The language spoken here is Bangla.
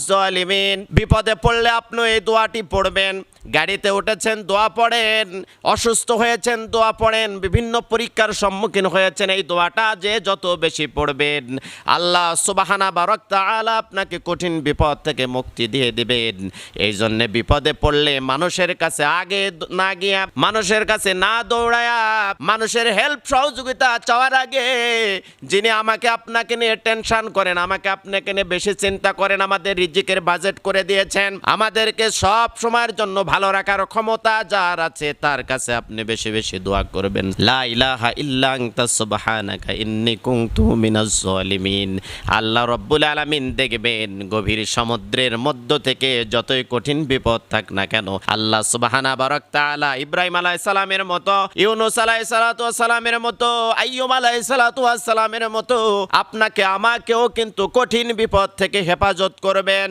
জালিমিন। বিপদে পড়লে আপনি এই দোয়াটি পড়বেন। গাড়িতে উঠেছেন, দোয়া পড়েন। অসুস্থ হয়েছেন, দোয়া পড়েন। বিভিন্ন পরীক্ষার সম্মুখীন হয়েছেন, এই দোয়াটা যে যত বেশি পড়বেন, আল্লাহ সুবহানা বারাক তাআলা আপনাকে কঠিন বিপদ থেকে মুক্তি দিয়ে দিবেন। এই জন্য বিপদে পড়লে মানুষের কাছে আগে না গিয়া, মানুষের কাছে না দৌড়ায়া, মানুষের হেল্প সহযোগিতা চাওয়ার আগে, যিনি আমাকে আপনাকে নিয়ে টেনশন করেন, আমাকে আপনাকে নিয়ে বেশি চিন্তা করেন, আমাদের রিজিকের বাজেট করে দিয়েছেন, আমাদেরকে সব সময়ের জন্য ভালো রাখার ক্ষমতা যার আছে, তার কাছে আপনি বেশি বেশি দোয়া করবেন। লা ইলাহা ইল্লা আনতা সুবহানাকা ইন্নী কুনতু মিনাজ জালিমিন। আল্লাহ রাব্বুল আলামিন দেখবেন গভীর সমুদ্রের মধ্য থেকে যতই কঠিন বিপদ থাক না কেন, আল্লাহ সুবহানা বারাক তাআলা ইব্রাহিম আলাইহিস সালামের মতো, ইউনূস আলাইহিস সালাতু ওয়াস সালামের মতো, আইয়ুব আলাইহিস সালাতু ওয়াস সালামের মতো আপনাকে আমাকেও কিন্তু কঠিন বিপদ থেকে হেফাজত করবেন।